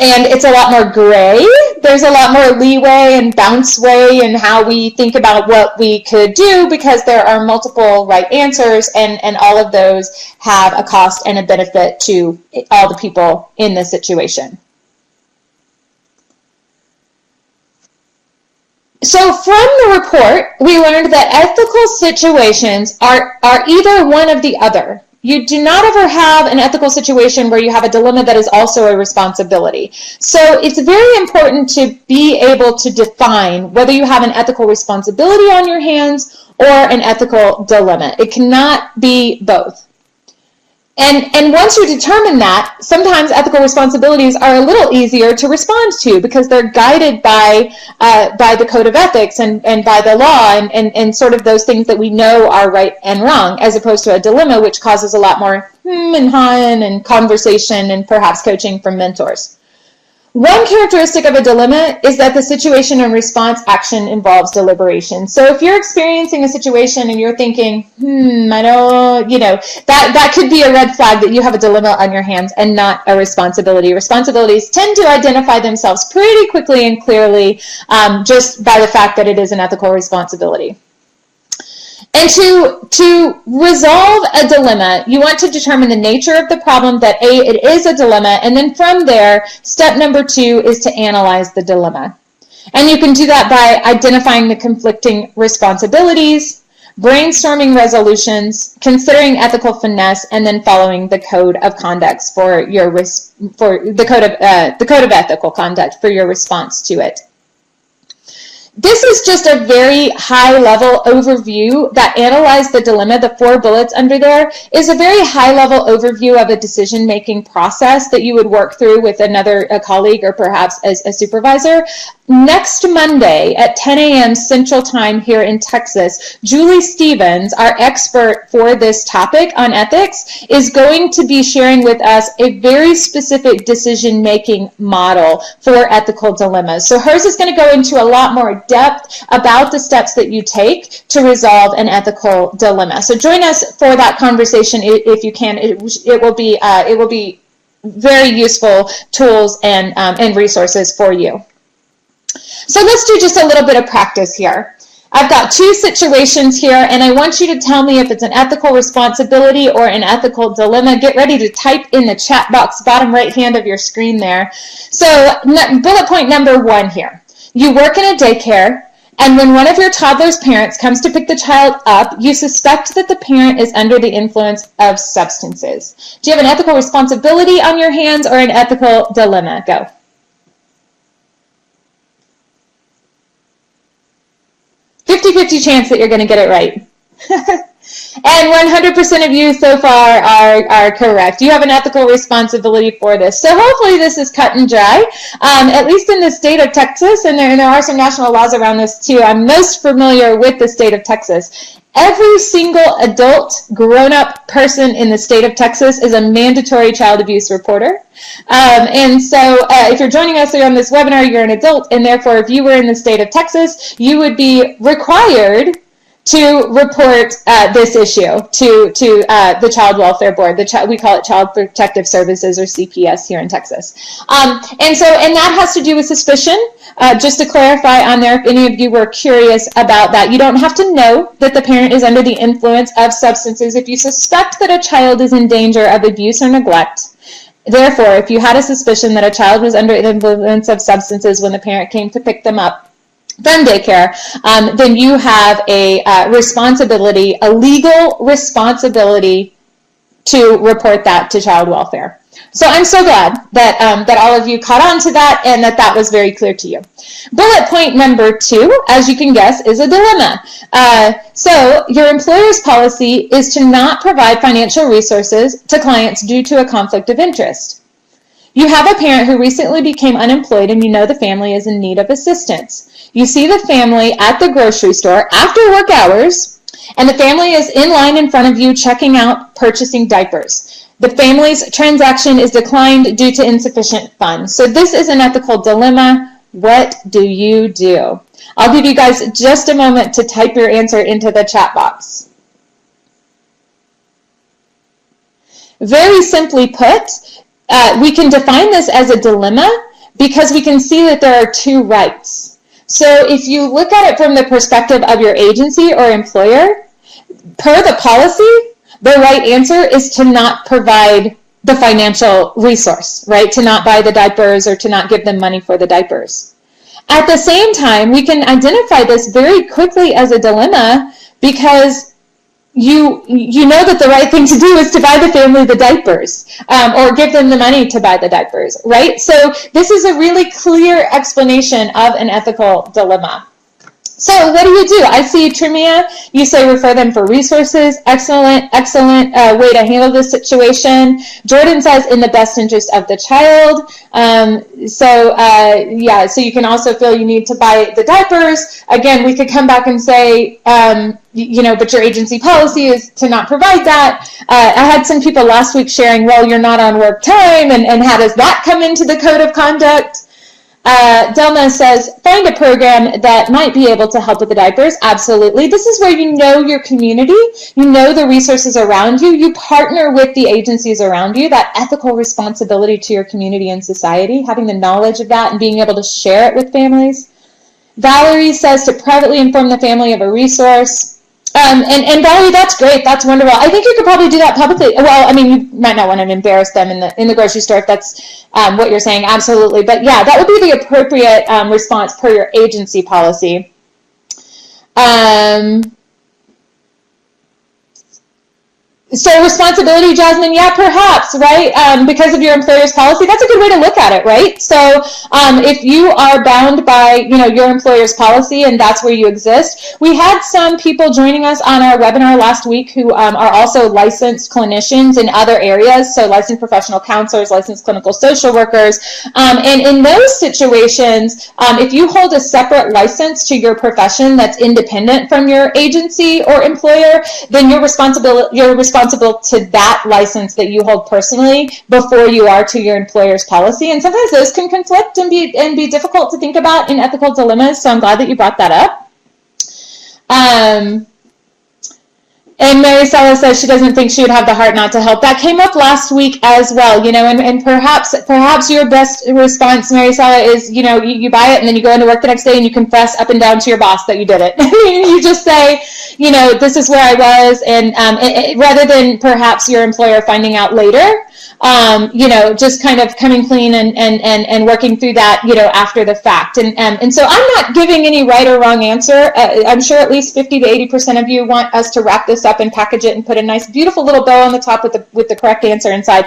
And it's a lot more gray. There's a lot more leeway and bounce way in how we think about what we could do because there are multiple right answers, and all of those have a cost and a benefit to all the people in this situation. So from the report, we learned that ethical situations are either one of the other. You do not ever have an ethical situation where you have a dilemma that is also a responsibility. So it's very important to be able to define whether you have an ethical responsibility on your hands or an ethical dilemma. It cannot be both. And once you determine that, sometimes ethical responsibilities are a little easier to respond to because they're guided by the code of ethics and by the law and sort of those things that we know are right and wrong, as opposed to a dilemma, which causes a lot more and han and conversation and perhaps coaching from mentors. One characteristic of a dilemma is that the situation and response action involves deliberation. So if you're experiencing a situation and you're thinking, I don't, that could be a red flag that you have a dilemma on your hands and not a responsibility. Responsibilities tend to identify themselves pretty quickly and clearly just by the fact that it is an ethical responsibility. And to resolve a dilemma, you want to determine the nature of the problem, that it is a dilemma, and then from there, step number 2 is to analyze the dilemma. And you can do that by identifying the conflicting responsibilities, brainstorming resolutions, considering ethical finesse, and then following the code of conduct for the code of ethical conduct for your response to it. This is just a very high-level overview that analyzes the dilemma. The 4 bullets under there is a very high-level overview of a decision-making process that you would work through with a colleague or perhaps as a supervisor. Next Monday at 10 a.m. Central Time here in Texas, Julie Stevens, our expert for this topic on ethics, is going to be sharing with us a very specific decision-making model for ethical dilemmas. So hers is going to go into a lot more depth about the steps that you take to resolve an ethical dilemma. So join us for that conversation if you can. It will be very useful tools and resources for you. So let's do just a little bit of practice here. I've got 2 situations here, and I want you to tell me if it's an ethical responsibility or an ethical dilemma. Get ready to type in the chat box, bottom right hand of your screen there. So bullet point number 1 here. You work in a daycare, and when one of your toddler's parents comes to pick the child up, you suspect that the parent is under the influence of substances. Do you have an ethical responsibility on your hands or an ethical dilemma? Go. 50-50 chance that you're going to get it right. And 100% of you so far are correct. You have an ethical responsibility for this. So hopefully this is cut and dry, at least in the state of Texas, and there are some national laws around this too. I'm most familiar with the state of Texas. Every single adult, grown-up person in the state of Texas is a mandatory child abuse reporter. And so if you're joining us on this webinar, you're an adult, and therefore if you were in the state of Texas, you would be required to report this issue to the Child Welfare Board. We call it Child Protective Services, or CPS, here in Texas. And that has to do with suspicion. Just to clarify on there, if any of you were curious about that, you don't have to know that the parent is under the influence of substances. If you suspect that a child is in danger of abuse or neglect, therefore, if you had a suspicion that a child was under the influence of substances when the parent came to pick them up from daycare, then you have a responsibility, a legal responsibility to report that to child welfare. So I'm so glad that all of you caught on to that and that was very clear to you. Bullet point number 2, as you can guess, is a dilemma. So your employer's policy is to not provide financial resources to clients due to a conflict of interest. You have a parent who recently became unemployed and you know the family is in need of assistance. You see the family at the grocery store after work hours, and the family is in line in front of you checking out purchasing diapers. The family's transaction is declined due to insufficient funds. So this is an ethical dilemma. What do you do? I'll give you guys just a moment to type your answer into the chat box. Very simply put, we can define this as a dilemma because we can see that there are 2 rights. So if you look at it from the perspective of your agency or employer, per the policy, the right answer is to not provide the financial resource, right? To not buy the diapers or to not give them money for the diapers. At the same time, we can identify this very quickly as a dilemma because you know that the right thing to do is to buy the family the diapers or give them the money to buy the diapers, right? So this is a really clear explanation of an ethical dilemma. So what do? I see Trimia, you say refer them for resources. Excellent way to handle this situation. Jordan says in the best interest of the child. So you can also feel you need to buy the diapers. Again, we could come back and say, but your agency policy is to not provide that. I had some people last week sharing, well, you're not on work time, and how does that come into the code of conduct? Delma says, find a program that might be able to help with the diapers. Absolutely. This is where you know your community, you know the resources around you, you partner with the agencies around you, that ethical responsibility to your community and society, having the knowledge of that and being able to share it with families. Valerie says to privately inform the family of a resource. And Valerie, that's great. That's wonderful. I think you could probably do that publicly. Well, I mean, you might not want to embarrass them in the grocery store if that's what you're saying. Absolutely. But yeah, that would be the appropriate response per your agency policy. So responsibility, Jasmine, yeah, perhaps, right? Because of your employer's policy, that's a good way to look at it, right? So if you are bound by, your employer's policy and that's where you exist, we had some people joining us on our webinar last week who are also licensed clinicians in other areas, so licensed professional counselors, licensed clinical social workers, and in those situations, if you hold a separate license to your profession that's independent from your agency or employer, then you're responsible to that license that you hold personally before you are to your employer's policy. And sometimes those can conflict and be difficult to think about in ethical dilemmas. So I'm glad that you brought that up. And Mary Stella says she doesn't think she would have the heart not to help. That came up last week as well, and perhaps your best response, Mary Stella, is, you buy it and then you go into work the next day and you confess up and down to your boss that you did it. You just say, this is where I was, and rather than perhaps your employer finding out later, just kind of coming clean and working through that, after the fact. And so I'm not giving any right or wrong answer. I'm sure at least 50 to 80% of you want us to wrap this up and package it and put a nice, beautiful little bow on the top with the correct answer inside.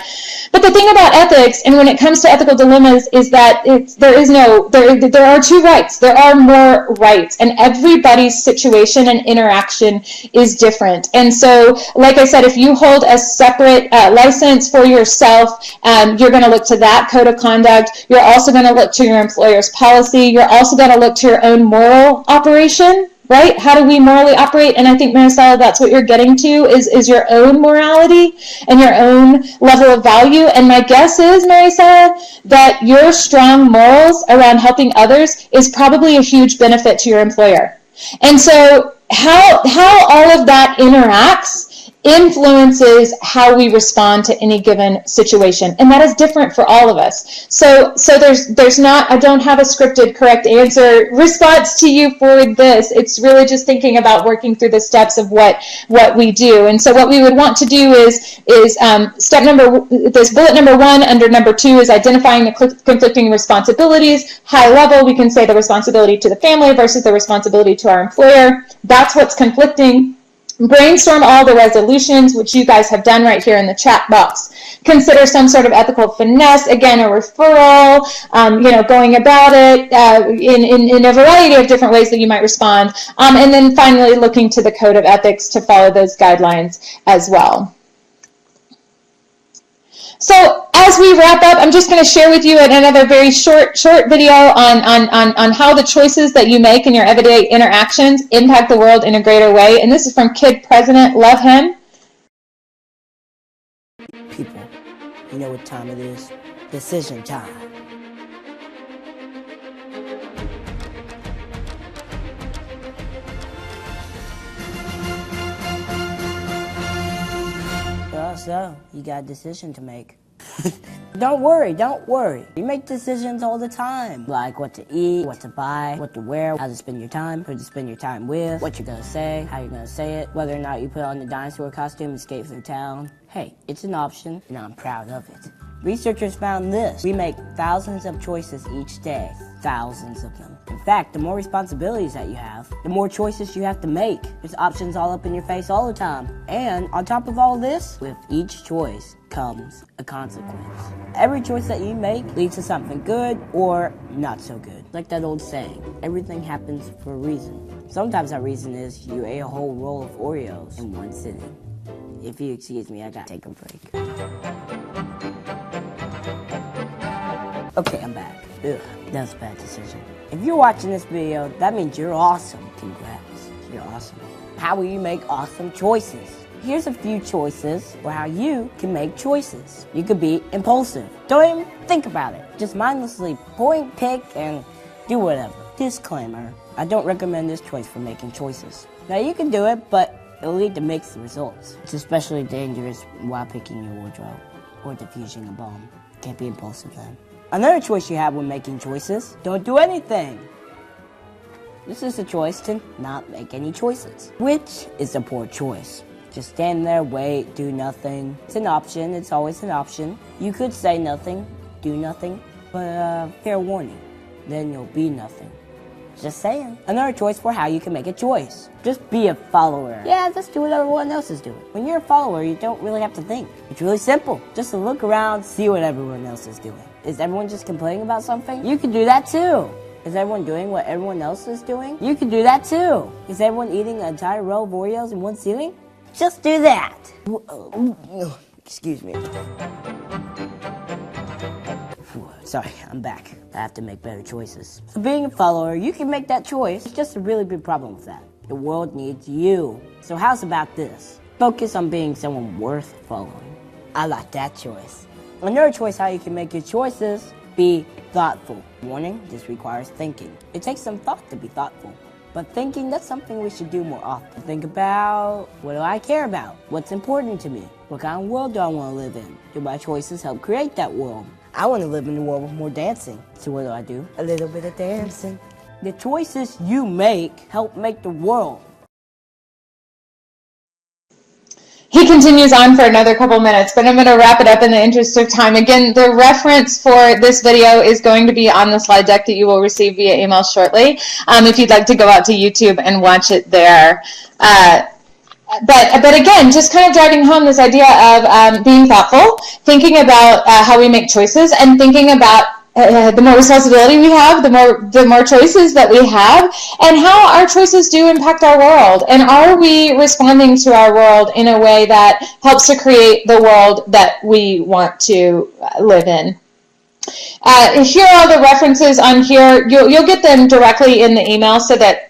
But the thing about ethics, and when it comes to ethical dilemmas, is that there are two rights. There are more rights, and everybody's situation and interaction is different. And so, like I said, if you hold a separate license for yourself, you're going to look to that code of conduct. You're also going to look to your employer's policy. You're also going to look to your own moral operation, right? How do we morally operate? And I think, Maricela, that's what you're getting to, is your own morality and your own level of value. And my guess is, Maricela, that your strong morals around helping others is probably a huge benefit to your employer. And so how all of that interacts influences how we respond to any given situation, and that is different for all of us. So there's not, I don't have a scripted correct answer response to you for this. It's really just thinking about working through the steps of what we do. And so what we would want to do is bullet number 1 under number 2 is identifying the conflicting responsibilities. High level, we can say the responsibility to the family versus the responsibility to our employer. That's what's conflicting. Brainstorm all the resolutions, which you guys have done right here in the chat box. Consider some sort of ethical finesse, again, a referral, going about it in a variety of different ways that you might respond. And then finally, looking to the code of ethics to follow those guidelines as well. So as we wrap up, I'm just going to share with you another very short video on how the choices that you make in your everyday interactions impact the world in a greater way. And this is from Kid President. Love him. People, you know what time it is? Decision time. So, you got a decision to make. Don't worry. You make decisions all the time. Like what to eat, what to buy, what to wear, how to spend your time, who to spend your time with, what you're gonna say, how you're gonna say it, whether or not you put on the dinosaur costume and escape through town. Hey, it's an option, and I'm proud of it. Researchers found this. We make thousands of choices each day. Thousands of them. In fact, the more responsibilities that you have, the more choices you have to make. There's options all up in your face all the time. And on top of all this, with each choice comes a consequence. Every choice that you make leads to something good or not so good. Like that old saying, everything happens for a reason. Sometimes that reason is you ate a whole roll of Oreos in one sitting. If you excuse me, I gotta take a break. Okay, I'm back. Ugh, that was a bad decision. If you're watching this video, that means you're awesome. Congrats, you're awesome. How will you make awesome choices? Here's a few choices for how you can make choices. You could be impulsive. Don't even think about it. Just mindlessly point, pick, and do whatever. Disclaimer, I don't recommend this choice for making choices. Now you can do it, but it'll lead to mixed results. It's especially dangerous while picking your wardrobe or defusing a bomb. Can't be impulsive then. Another choice you have when making choices, don't do anything. This is a choice to not make any choices, which is a poor choice. Just stand there, wait, do nothing. It's an option. It's always an option. You could say nothing, do nothing, but fair warning, then you'll be nothing. Just saying. Another choice for how you can make a choice. Just be a follower. Yeah, just do what everyone else is doing. When you're a follower, you don't really have to think. It's really simple. Just look around, see what everyone else is doing. Is everyone just complaining about something? You can do that too. Is everyone doing what everyone else is doing? You can do that too. Is everyone eating an entire row of Oreos in one sitting? Just do that. Excuse me. Sorry, I'm back. I have to make better choices. So being a follower, you can make that choice. It's just a really big problem with that. The world needs you. So how's about this? Focus on being someone worth following. I like that choice. Another choice how you can make your choices, be thoughtful. Warning, this requires thinking. It takes some thought to be thoughtful. But thinking, that's something we should do more often. Think about, what do I care about? What's important to me? What kind of world do I want to live in? Do my choices help create that world? I want to live in a world with more dancing. So what do? A little bit of dancing. The choices you make help make the world. He continues on for another couple minutes, but I'm going to wrap it up in the interest of time. Again, the reference for this video is going to be on the slide deck that you will receive via email shortly, if you'd like to go out to YouTube and watch it there. But again, just kind of driving home this idea of being thoughtful, thinking about how we make choices, and thinking about the more responsibility we have, the more choices that we have, and how our choices do impact our world. And are we responding to our world in a way that helps to create the world that we want to live in? Here are all the references on here. You'll get them directly in the email so that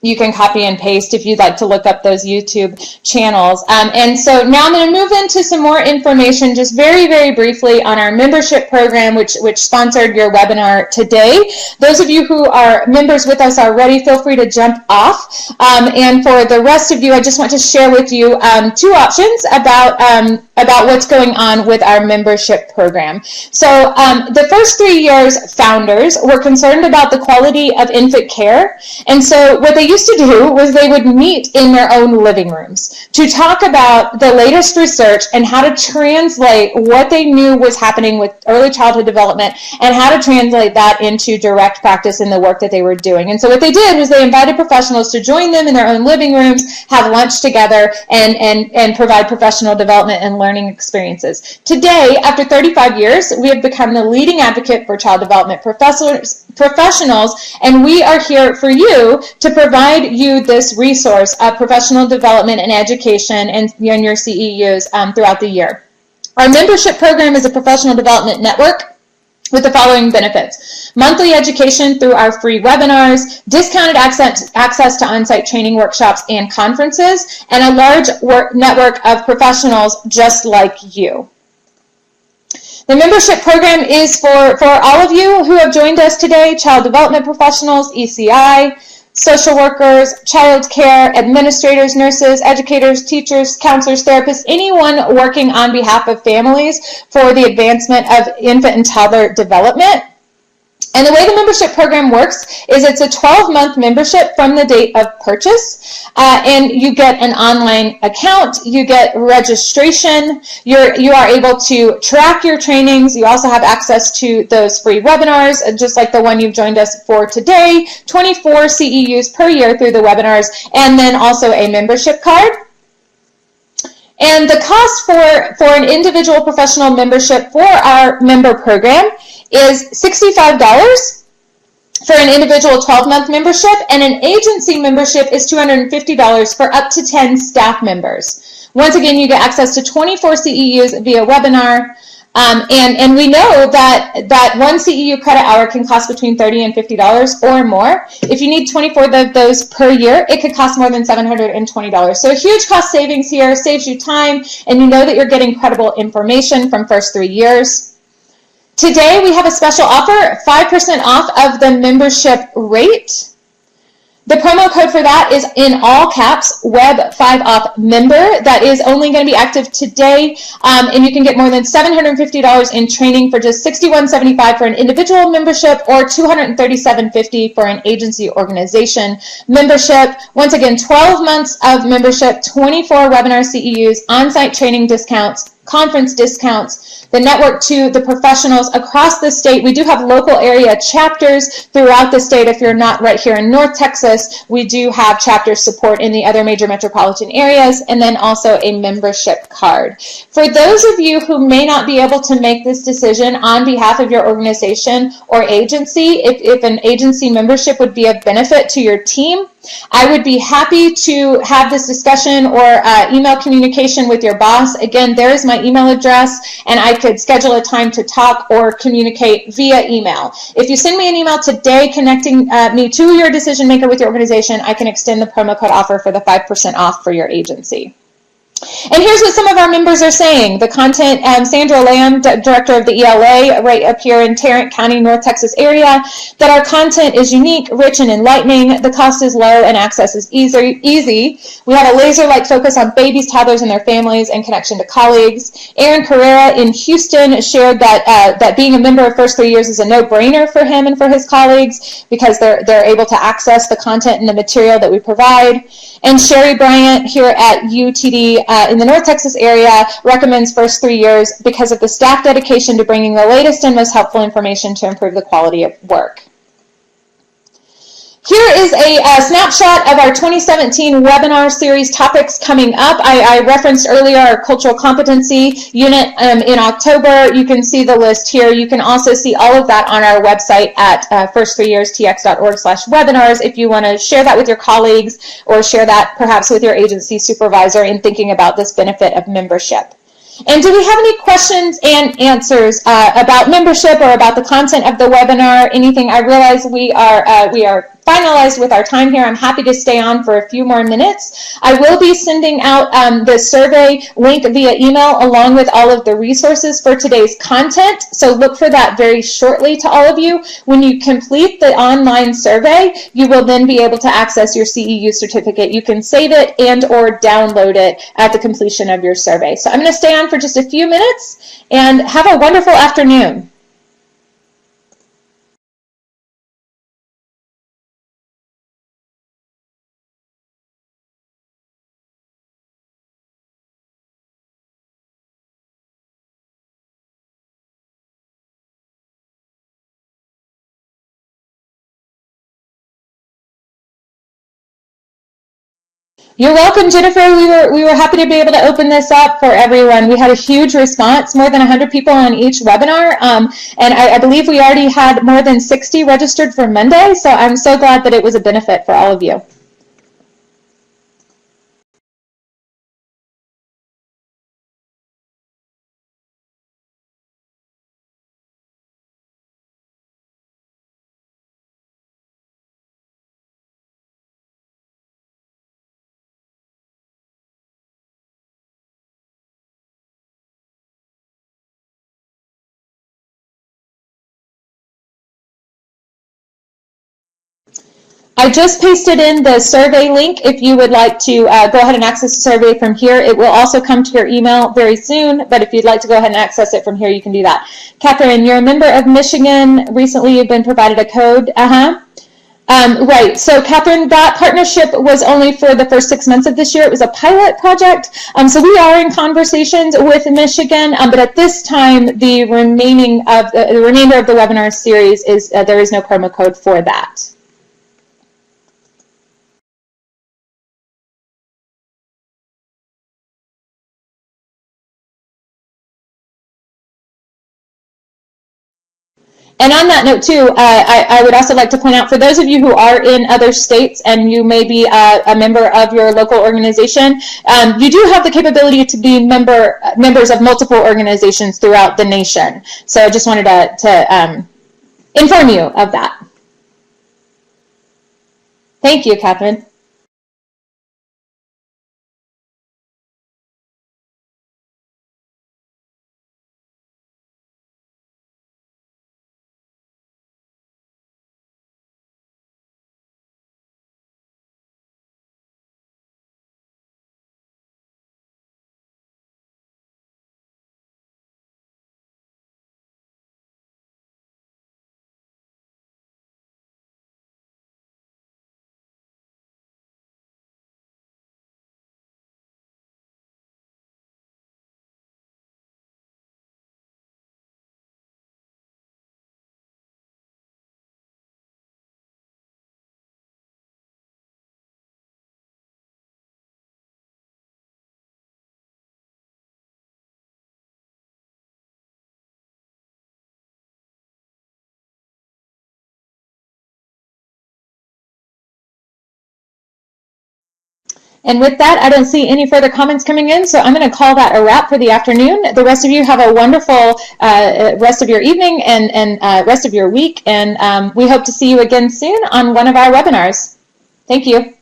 you can copy and paste if you'd like to look up those YouTube channels. And so now I'm going to move into some more information just very, very briefly on our membership program, which sponsored your webinar today. Those of you who are members with us already, feel free to jump off. And for the rest of you, I just want to share with you two options about what's going on with our membership program. So the first 3 years, founders were concerned about the quality of infant care. And so what they used to do was they would meet in their own living rooms to talk about the latest research and how to translate what they knew was happening with early childhood development and how to translate that into direct practice in the work that they were doing. And so what they did was they invited professionals to join them in their own living rooms, have lunch together, and provide professional development and learning experiences. Today, after 35 years, we have become the leading advocate for child development professionals, and we are here for you to provide you this resource of professional development and education and your CEUs throughout the year. Our membership program is a professional development network with the following benefits: monthly education through our free webinars, discounted access to on-site training workshops and conferences, and a large network of professionals just like you. The membership program is for all of you who have joined us today: child development professionals, ECI, social workers, child care, administrators, nurses, educators, teachers, counselors, therapists, anyone working on behalf of families for the advancement of infant and toddler development. And the way the membership program works is it's a 12-month membership from the date of purchase, and you get an online account, you get registration, you are able to track your trainings, you also have access to those free webinars, just like the one you've joined us for today, 24 CEUs per year through the webinars, and then also a membership card. And the cost for an individual professional membership for our member program is $65 for an individual 12-month membership, and an agency membership is $250 for up to 10 staff members. Once again, you get access to 24 CEUs via webinar, and we know that one CEU credit hour can cost between $30 and $50 or more. If you need 24 of those per year, it could cost more than $720. So a huge cost savings here, saves you time, and you know that you're getting credible information from first 3 years. Today we have a special offer, 5% off of the membership rate. The promo code for that is in all caps, Web5Off member. That is only going to be active today, and you can get more than $750 in training for just $61.75 for an individual membership or $237.50 for an agency organization membership. Once again, 12 months of membership, 24 webinar CEUs, on-site training discounts, conference discounts, the network to the professionals across the state. We do have local area chapters throughout the state. If you're not right here in North Texas, we do have chapter support in the other major metropolitan areas, and then also a membership card. For those of you who may not be able to make this decision on behalf of your organization or agency, if an agency membership would be of benefit to your team, I would be happy to have this discussion or email communication with your boss. Again, there is my email address, and I could schedule a time to talk or communicate via email. If you send me an email today connecting me to your decision maker with your organization, I can extend the promo code offer for the 5% off for your agency. And here's what some of our members are saying. The content, Sandra Lamb, director of the ELA, right up here in Tarrant County, North Texas area, that our content is unique, rich, and enlightening. The cost is low and access is easy. We have a laser-like focus on babies, toddlers, and their families and connection to colleagues. Aaron Carrera in Houston shared that being a member of First 3 Years is a no-brainer for him and for his colleagues because they're able to access the content and the material that we provide. And Sherry Bryant here at UTD in the North Texas area recommends First 3 Years because of the staff dedication to bringing the latest and most helpful information to improve the quality of work. Here is a snapshot of our 2017 webinar series topics coming up. I referenced earlier our cultural competency unit in October. You can see the list here. You can also see all of that on our website at first3yearstx.org/webinars if you want to share that with your colleagues or share that perhaps with your agency supervisor in thinking about this benefit of membership. And do we have any questions and answers about membership or about the content of the webinar? Anything? I realize we are finalized with our time here. I'm happy to stay on for a few more minutes. I will be sending out the survey link via email along with all of the resources for today's content. So look for that very shortly to all of you. When you complete the online survey, you will then be able to access your CEU certificate. You can save it and or download it at the completion of your survey. So I'm going to stay on for just a few minutes and have a wonderful afternoon. You're welcome, Jennifer. We were happy to be able to open this up for everyone. We had a huge response, more than 100 people on each webinar, and I believe we already had more than 60 registered for Monday, so I'm so glad that it was a benefit for all of you. I just pasted in the survey link if you would like to go ahead and access the survey from here. It will also come to your email very soon, but if you'd like to go ahead and access it from here, you can do that. Catherine, you're a member of Michigan. Recently, you've been provided a code. Right. So, Catherine, that partnership was only for the first 6 months of this year. It was a pilot project. So we are in conversations with Michigan, but at this time, the remainder of the webinar series is there is no promo code for that. And on that note, too, I would also like to point out, for those of you who are in other states and you may be a member of your local organization, you do have the capability to be members of multiple organizations throughout the nation. So I just wanted to inform you of that. Thank you, Catherine. And with that, I don't see any further comments coming in, so I'm going to call that a wrap for the afternoon. The rest of you have a wonderful rest of your evening and rest of your week, and we hope to see you again soon on one of our webinars. Thank you.